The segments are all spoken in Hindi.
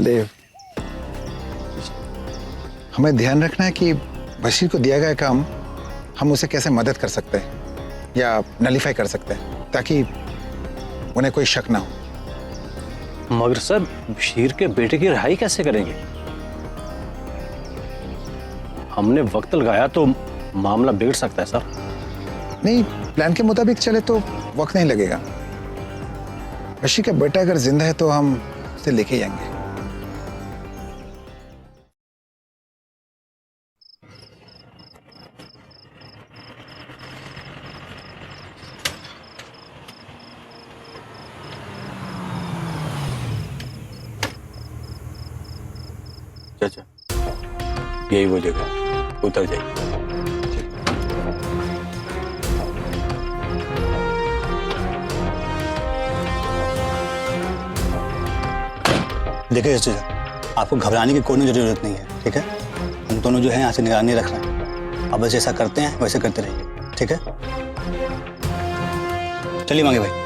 बलदेव, हमें ध्यान रखना है कि बशीर को दिया गया काम हम उसे कैसे मदद कर सकते हैं या नलीफाई कर सकते हैं ताकि उन्हें कोई शक ना हो। मगर सर, बशीर के बेटे की रिहाई कैसे करेंगे? हमने वक्त लगाया तो मामला बिगड़ सकता है सर। नहीं, प्लान के मुताबिक चले तो वक्त नहीं लगेगा। बशीर का बेटा अगर जिंदा है तो हम उसे लेके जाएंगे। चाचा, यही वो जगह, उतर जाइए। देखिए चाचा, आपको घबराने की कोई जरूरत नहीं है, ठीक है? हम दोनों जो है यहाँ से निगरानी रख रहे हैं। अब जैसा करते हैं वैसे करते रहिए, ठीक है? चलिए मांगे भाई।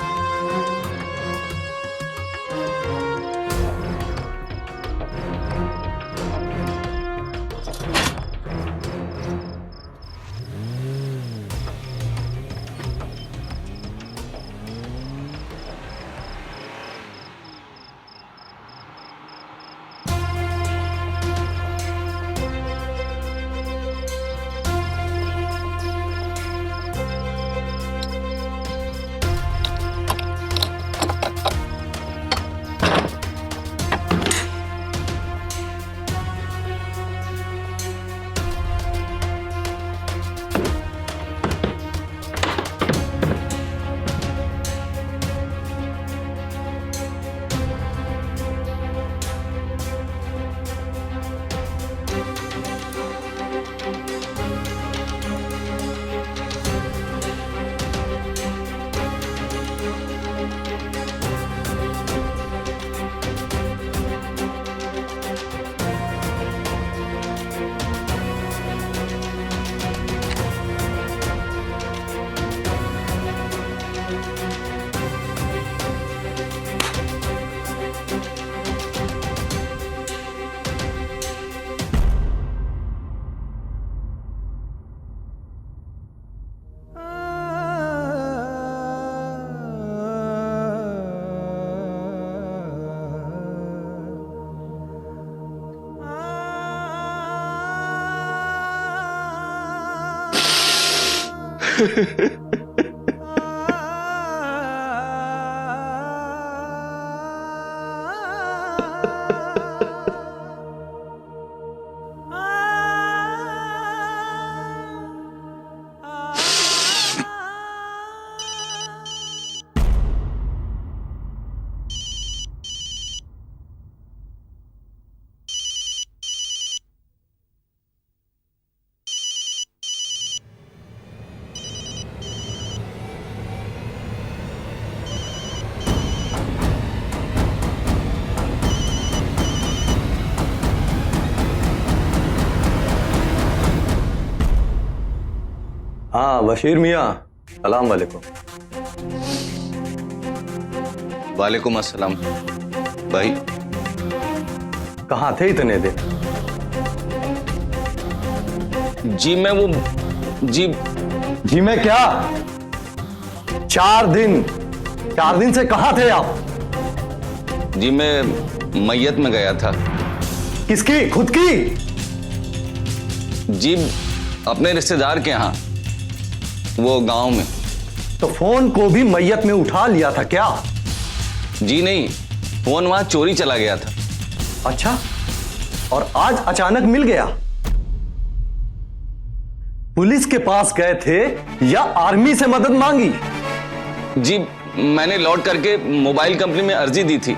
हाँ बशीर मियाँ, सलाम वालेकुम। वालेकुम अस्सलाम। भाई कहाँ थे इतने दिन? जी मैं वो जी मैं क्या? 4 दिन, 4 दिन से कहाँ थे आप? जी मैं मैयत में गया था। किसकी? खुद की? जी अपने रिश्तेदार के यहाँ, वो गांव में। तो फोन को भी मैयत में उठा लिया था क्या? जी नहीं, फोन वहां चोरी चला गया था। अच्छा, और आज अचानक मिल गया? पुलिस के पास गए थे या आर्मी से मदद मांगी? जी मैंने लौट करके मोबाइल कंपनी में अर्जी दी थी।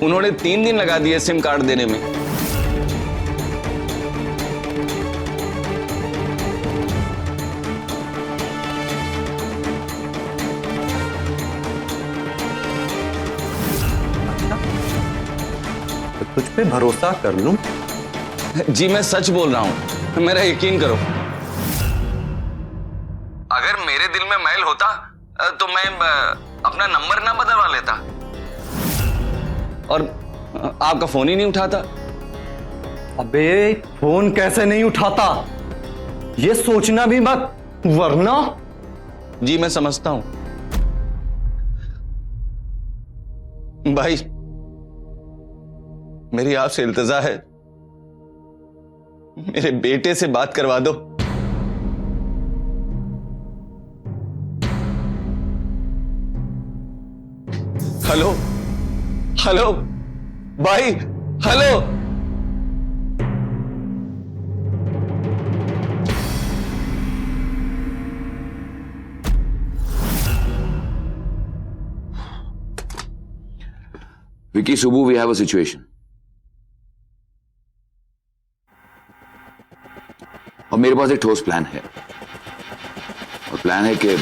उन्होंने 3 दिन लगा दिए सिम कार्ड देने में। तो तुझ पे भरोसा कर लूं? जी मैं सच बोल रहा हूं, मेरा यकीन करो। अगर मेरे दिल में मैल होता तो मैं अपना नंबर ना बदलवा लेता। और आपका फोन ही नहीं उठाता। अबे फोन कैसे नहीं उठाता, ये सोचना भी मत, वरना। जी मैं समझता हूं भाई, मेरी आपसे इल्तिजा है, मेरे बेटे से बात करवा दो। हेलो हेलो भाई, hello. Vicky, Subbu, we have a situation. और मेरे पास एक ठोस प्लान है, और प्लान है कि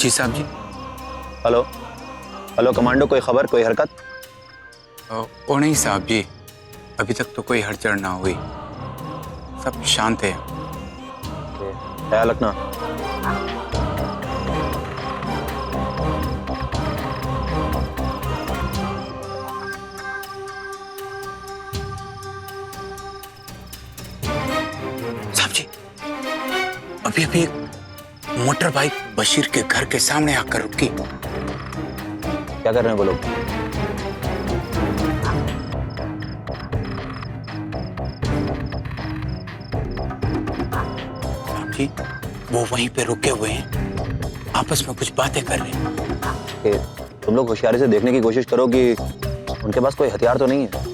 जी साहब जी। हेलो हेलो कमांडो, कोई खबर, कोई हरकत? ओ नहीं साहब जी, अभी तक तो कोई हड़चड़ ना हुई, सब शांत है। ख्याल रखना। साहब जी, अभी अभी एक मोटर बाइक बशीर के घर के सामने आकर रुकी। क्या कर रहे हैं वो लोग? साहब जी, वो वहीं पे रुके हुए हैं, आपस में कुछ बातें कर रहे हैं। तुम लोग होशियारी से देखने की कोशिश करो कि उनके पास कोई हथियार तो नहीं है।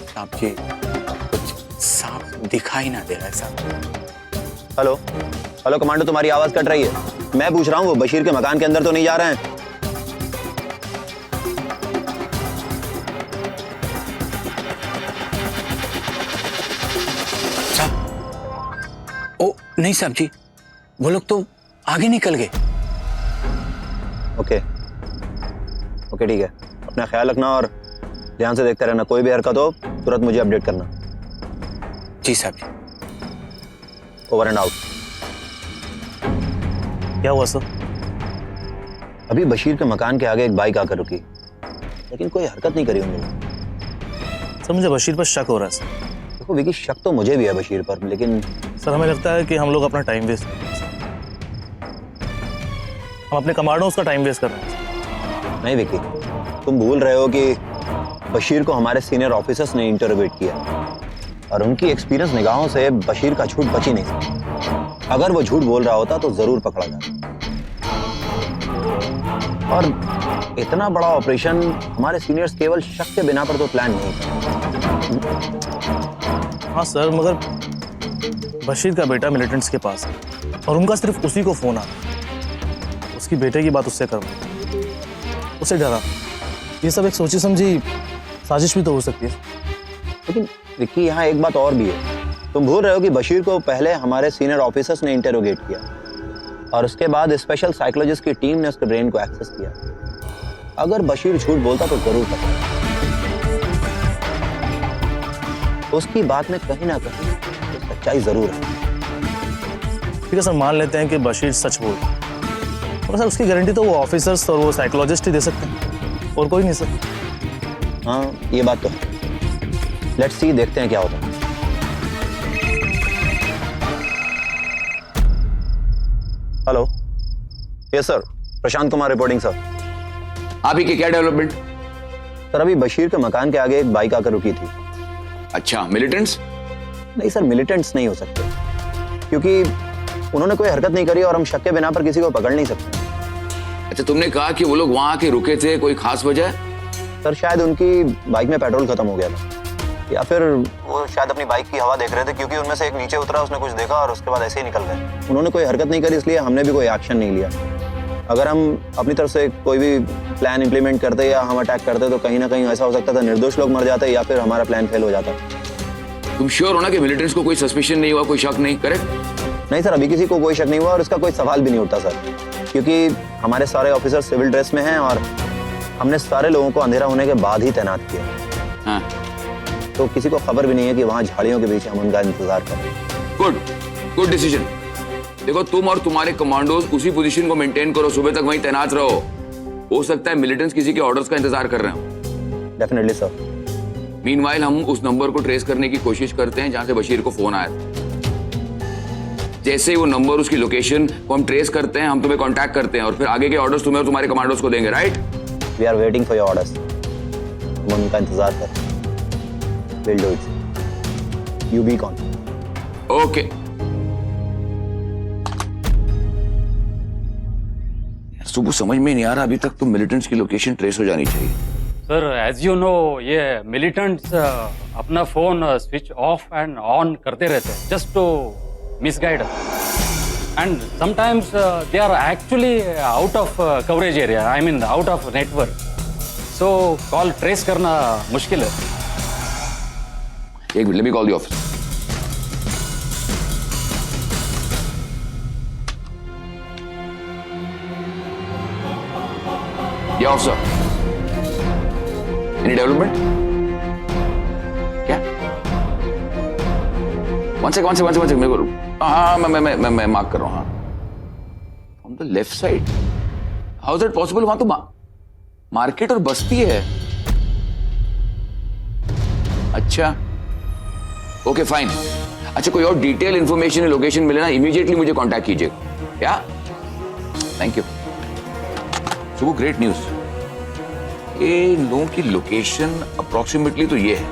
साहब जी, कुछ साफ दिखाई ना दे रहा है साहब। हेलो हेलो कमांडो, तुम्हारी आवाज कट रही है। मैं पूछ रहा हूँ वो बशीर के मकान के अंदर तो नहीं जा रहे हैं? साहब, ओ नहीं साहब जी, वो लोग तो आगे निकल गए। ओके ओके ठीक है, अपना ख्याल रखना और ध्यान से देखते रहना। कोई भी हरकत हो तुरंत मुझे अपडेट करना। जी साहब जी। Over and out. क्या हुआ सर? अभी बशीर के मकान के आगे एक बाइक आकर रुकी, लेकिन कोई हरकत नहीं करी उन लोगों। सर मुझे बशीर पर शक हो रहा है सर। देखो विकी, शक तो मुझे भी है बशीर पर, लेकिन सर हमें लगता है कि हम लोग अपना टाइम वेस्ट कर रहे हैं सर। हम अपने कमांडोज का टाइम वेस्ट कर रहे हैं। नहीं विकी, तुम भूल रहे हो कि बशीर को हमारे सीनियर ऑफिसर्स ने इंटरोगेट किया और उनकी एक्सपीरियंस निगाहों से बशीर का झूठ बच ही नहीं सकता। अगर वो झूठ बोल रहा होता तो जरूर पकड़ा जाता। और इतना बड़ा ऑपरेशन हमारे सीनियर्स केवल शक के बिना पर तो प्लान नहीं करते। हाँ सर, मगर बशीर का बेटा मिलिटेंट्स के पास है और उनका सिर्फ उसी को फोन आता, उसकी बेटे की बात उससे करवा, उसे डरा। ये सब एक सोची समझी साजिश भी तो हो सकती है। लेकिन विक्की, यहाँ एक बात और भी है। तुम भूल रहे हो कि बशीर को पहले हमारे सीनियर ऑफिसर्स ने इंटरोगेट किया और उसके बाद स्पेशल साइकोलॉजिस्ट की टीम ने उसके ब्रेन को एक्सेस किया। अगर बशीर झूठ बोलता तो जरूर पकड़ा। उसकी बात में कहीं ना कहीं तो सच्चाई जरूर है। ठीक है सर, मान लेते हैं कि बशीर सच बोल, मगर सर उसकी गारंटी तो वो ऑफिसर्स और वो साइकोलॉजिस्ट ही दे सकते हैं, और कोई नहीं सर। हाँ ये बात तो है। लेट्स सी, देखते हैं क्या होता है। Hello, yes sir, Prashant Kumar reporting sir. अभी की क्या डेवलपमेंट? सर अभी बशीर के मकान के आगे एक बाइक आकर रुकी थी। अच्छा, मिलिटेंट्स? नहीं सर, मिलिटेंट्स नहीं हो सकते, क्योंकि उन्होंने कोई हरकत नहीं करी और हम शक के बिना पर किसी को पकड़ नहीं सकते। अच्छा, तुमने कहा कि वो लोग वहां आके रुके थे, कोई खास वजह? सर शायद उनकी बाइक में पेट्रोल खत्म हो गया था, या फिर वो शायद अपनी बाइक की हवा देख रहे थे, क्योंकि उनमें से एक नीचे उतरा, उसने कुछ देखा और उसके बाद ऐसे ही निकल गए। उन्होंने कोई हरकत नहीं करी, इसलिए हमने भी कोई एक्शन नहीं लिया। अगर हम अपनी तरफ से कोई भी प्लान इंप्लीमेंट करते या हम अटैक करते तो कहीं ना कहीं ऐसा हो सकता था निर्दोष लोग मर जाते या फिर हमारा प्लान फेल हो जाता। तुम श्योर हो ना कि मिलिटेंट्स को कोई सस्पिशन नहीं हुआ, कोई शक नहीं? करेक्ट? नहीं सर, अभी किसी को कोई शक नहीं हुआ और इसका कोई सवाल भी नहीं उठता सर, क्योंकि हमारे सारे ऑफिसर सिविल ड्रेस में हैं और हमने सारे लोगों को अंधेरा होने के बाद ही तैनात किया। हाँ, तो किसी को खबर भी नहीं है कि वहाँ झाड़ियों के बीच हम उनका इंतजार कर रहे हैं। Good decision. देखो, तुम और तुम्हारे कमांडोज उसी पोजीशन को मेंटेन करो, सुबह तक वहीं तैनात रहो। हो सकता है मिलिटेंट्स किसी के ऑर्डर्स का इंतजार कर रहे हो। Definitely sir. मीनवाइल हम उस नंबर को ट्रेस करने की कोशिश करते हैं जहां से बशीर को फोन आया था। जैसे ही वो नंबर, उसकी लोकेशन को हम ट्रेस करते हैं, हम तुम्हें कांटेक्ट करते हैं और फिर आगे के ऑर्डर्स तुम्हें और तुम्हारे कमांडोज को देंगे, right? We are waiting for your orders. हम उनका इंतजार कर रहे हैं। Will do it. You be confident. Okay. सुबह समझ में नहीं आ रहा अभी तक, तो मिलिटेंट्स की लोकेशन ट्रेस हो जानी चाहिए। सर एज यू नो, ये मिलिटेंट्स अपना phone switch off and on करते रहते हैं just to misguide, and sometimes they are actually out of coverage area, I mean out of network, so call trace करना मुश्किल है। एक minute, let me call the office. या ऑफिसर, एनी डेवलपमेंट? क्या? वन सेकंड मेरे को, हाँ मैं मार्क कर रहा हूँ। हाँ, from the left side. How is that possible? वहां तो मार्केट और बस्ती है। अच्छा, ओके फाइन। अच्छा, कोई और डिटेल इंफॉर्मेशन लोकेशन मिले ना, इमीडिएटली मुझे कांटेक्ट कीजिएगा। क्या? Thank you. So great news. ये लोगों की लोकेशन अप्रोक्सीमेटली तो ये है।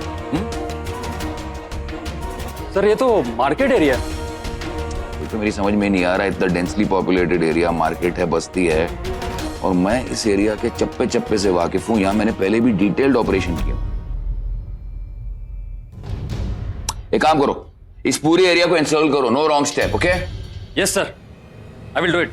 सर ये तो मार्केट एरिया। ये तो मेरी समझ में नहीं आ रहा, इतना डेंसली पॉपुलेटेड एरिया, मार्केट है, बस्ती है, और मैं इस एरिया के चप्पे चप्पे से वाकिफ हूं। यहां मैंने पहले भी डिटेल्ड ऑपरेशन किया। एक काम करो, इस पूरे एरिया को इंस्टॉल करो, no wrong step, okay? Yes sir, I will do it.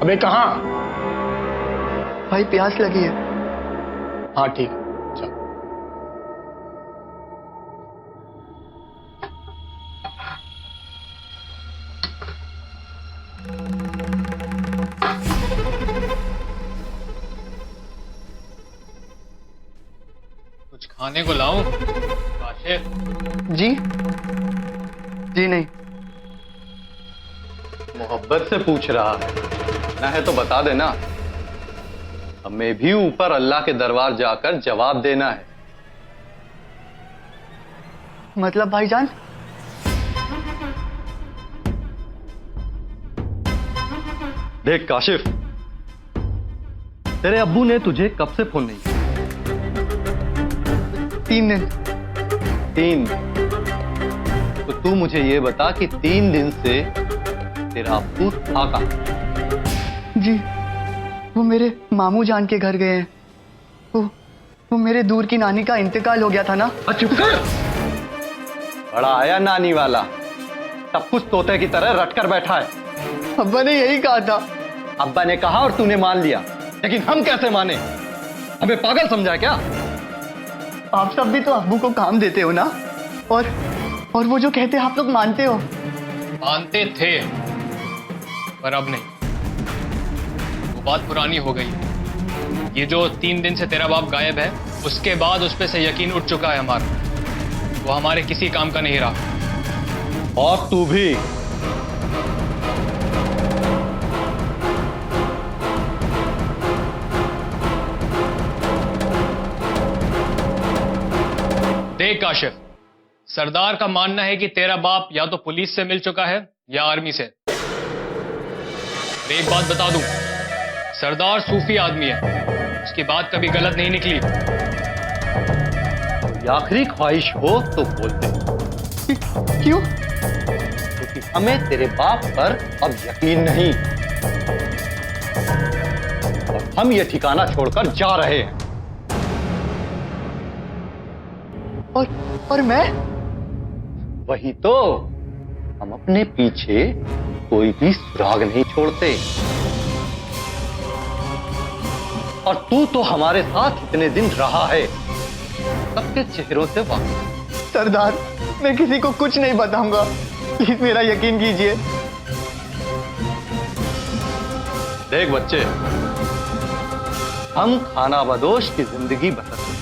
अबे कहाँ? भाई प्यास लगी है। हाँ ठीक, चल। कुछ खाने को लाऊं? काशिफ? जी जी नहीं। मोहब्बत से पूछ रहा है, ना है तो बता देना। हमें भी ऊपर अल्लाह के दरबार जाकर जवाब देना है। मतलब भाईजान? देख काशिफ, तेरे अब्बू ने तुझे कब से फोन नहीं किया? 3 दिन। 3? तो तू मुझे ये बता कि 3 दिन से तेरा अब्बू था कहां? जी वो मेरे मामू जान के घर गए हैं। वो मेरे दूर की नानी का इंतकाल हो गया था ना। चुप कर। बड़ा आया नानी वाला, सब कुछ तोते की तरह रटकर बैठा है। अब्बा ने यही कहा था। अब्बा ने कहा और तूने मान लिया, लेकिन हम कैसे माने? हमें पागल समझा क्या? आप सब भी तो अब्बू को काम देते हो ना, और वो जो कहते हैं आप लोग मानते हो। मानते थे, पर अब नहीं। वो बात पुरानी हो गई। ये जो 3 दिन से तेरा बाप गायब है, उसके बाद उस पे से यकीन उठ चुका है हमारा। वो हमारे किसी काम का नहीं रहा। और तू भी। देख काशिफ, सरदार का मानना है कि तेरा बाप या तो पुलिस से मिल चुका है या आर्मी से। एक बात बता दूं, सरदार सूफी आदमी है, उसकी बात कभी गलत नहीं निकली। कोई आखिरी ख्वाहिश हो तो बोलते। क्यों? क्योंकि हमें तेरे बाप पर अब यकीन नहीं, और हम ये ठिकाना छोड़कर जा रहे हैं। और मैं? वही तो, हम अपने पीछे कोई भी सुराग नहीं छोड़ते। और तू तो हमारे साथ इतने दिन रहा है, सबके चेहरों से वाकिफ। सरदार, मैं किसी को कुछ नहीं बताऊंगा, प्लीज मेरा यकीन कीजिए। देख बच्चे, हम खाना बदोश की जिंदगी बसर करते हैं।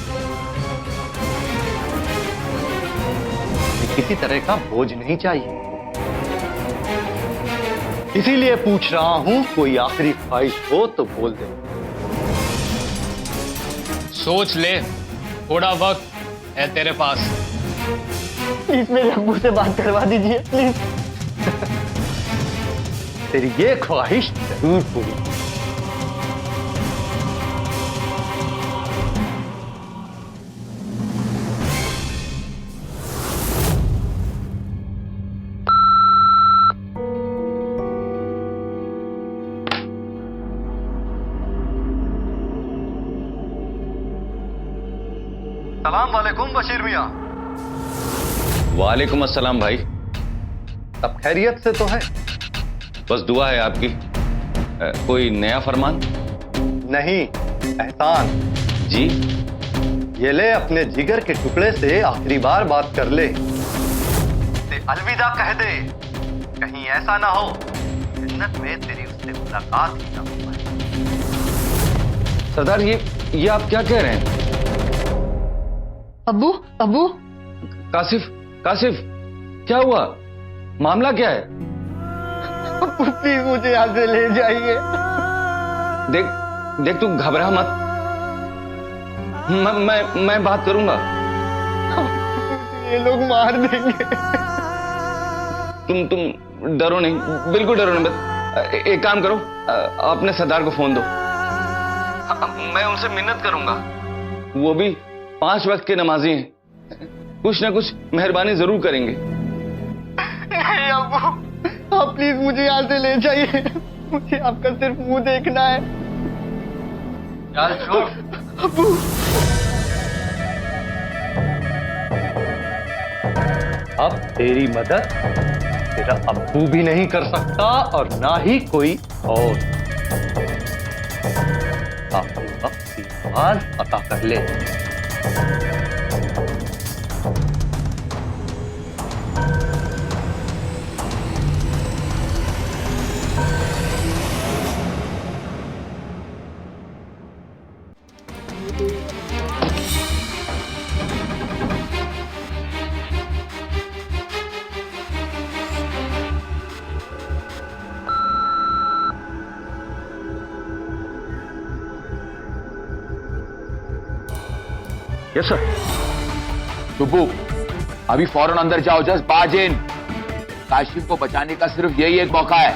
किसी तरह का बोझ नहीं चाहिए, इसीलिए पूछ रहा हूं, कोई आखिरी ख्वाहिश हो तो बोल दे। सोच ले, थोड़ा वक्त है तेरे पास। प्लीज मेरे अब्बू से बात करवा दीजिए, प्लीज। तेरी ये ख्वाहिश जरूर पूरी। सलाम वालेकुम बशीर मियां। वालेकुम अस्सलाम भाई। सब खैरियत से तो है? बस दुआ है आपकी। कोई नया फरमान? नहीं, एहसान। जी? ये ले, अपने जिगर के टुकड़े से आखिरी बार बात कर ले, उसे अलविदा कह दे। कहीं ऐसा ना हो जन्नत में तेरी उससे मुलाकात ही ना हो पाए। सरदार, ये आप क्या कह रहे हैं? अब्बू, अब्बू। काशिफ, काशिफ, क्या हुआ? मामला क्या है? अब्बू प्लीज मुझे यहाँ से ले जाइए। देख तू घबरा मत, मैं बात करूंगा। ये लोग मार देंगे। तुम डरो नहीं, बिल्कुल डरो नहीं। बस एक काम करो, अपने सरदार को फोन दो। मैं उनसे मिन्नत करूंगा, वो भी 5 वक्त के नमाजी हैं, कुछ ना कुछ मेहरबानी जरूर करेंगे। नहीं अब्बू, आप प्लीज मुझे यहाँ से ले जाइए, मुझे आपका सिर्फ मुंह देखना है। चल छोड़। अब्बू। अब तेरी मदद तेरा अब्बू भी नहीं कर सकता, और ना ही कोई और। काफी वक्त की आवाज अता कर ले। Yes sir. सुब्बू, अभी फौरन अंदर जाओ, जस्ट बार्ज इन। काशिफ को बचाने का सिर्फ यही एक मौका है।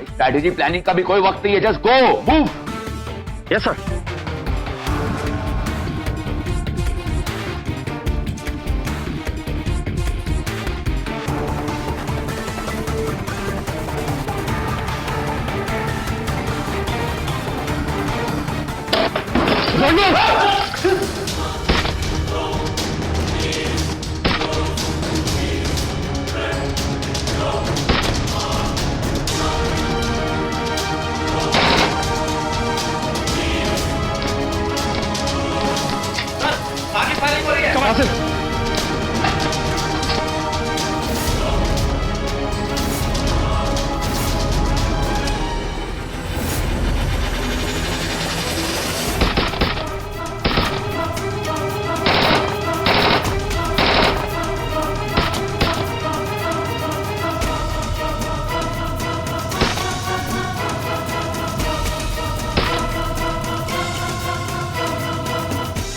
स्ट्रैटेजी प्लानिंग का भी कोई वक्त नहीं है, just go move. Yes sir.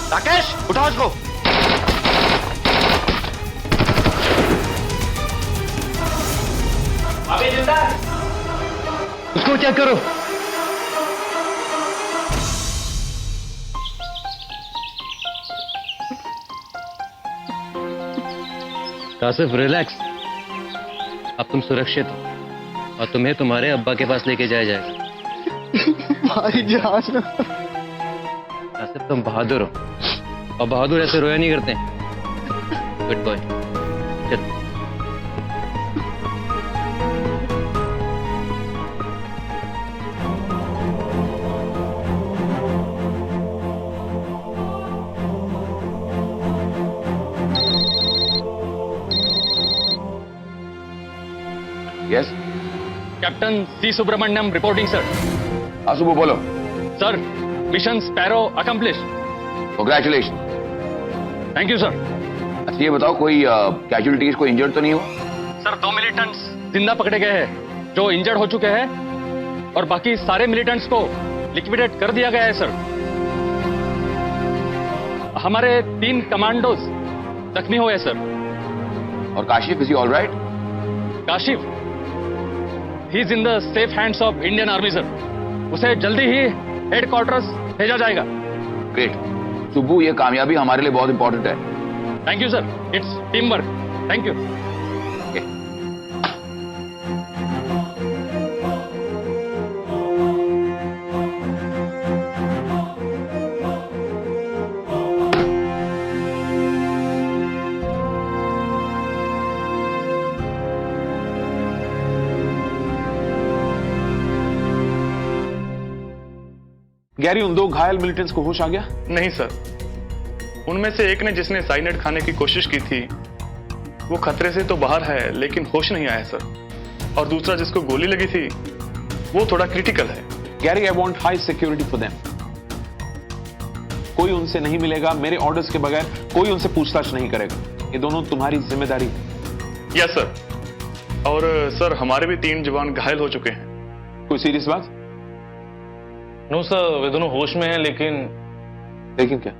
Rakesh, उठाओ उसको। अभी जिंदा है। उसको चेक करो। कासिफ, रिलैक्स। अब तुम सुरक्षित हो और तुम्हें तुम्हारे अब्बा के पास लेके जाया जाएगा। भाईजान। कासिफ, तुम बहादुर हो और बहादुर ऐसे रोया नहीं करते। Good boy. चल। यस कैप्टन सी सुब्रमण्यम रिपोर्टिंग सर। हाँ सुब्बू बोलो। Sir, mission sparrow accomplish. Congratulation. Thank you sir. अच्छा ये बताओ, कोई कैजुअलिटीज, कोई इंजर्ड तो नहीं हुआ? सर, 2 मिलिटेंट्स जिंदा पकड़े गए हैं जो इंजर्ड हो चुके हैं और बाकी सारे मिलिटेंट्स को लिक्विडेट कर दिया गया है सर। हमारे 3 कमांडोज जख्मी हुए सर। और Kashif, is he all right? Kashif, he is in the safe hands of Indian army sir. उसे जल्दी ही हेडक्वार्टर्स भेजा जाएगा। ग्रेट। सुब्बू, ये कामयाबी हमारे लिए बहुत इंपॉर्टेंट है। Thank you sir, its team work. Thank you. Gary, उन 2 घायल मिलिटेंट्स को होश आ गया? नहीं सर, उनमें से एक ने जिसने साइनेट खाने की कोशिश की थी वो खतरे से तो बाहर है लेकिन होश नहीं आया सर। और दूसरा जिसको गोली लगी थी वो थोड़ा क्रिटिकल है। Gary, I want high security for them. कोई उनसे नहीं मिलेगा, मेरे ऑर्डर्स के बगैर कोई उनसे पूछताछ नहीं करेगा। ये दोनों तुम्हारी जिम्मेदारी है। Yes sir. और सर, हमारे भी 3 जवान घायल हो चुके हैं। कोई सीरियस बात? नो सर, वे दोनों होश में हैं, लेकिन लेकिन क्या?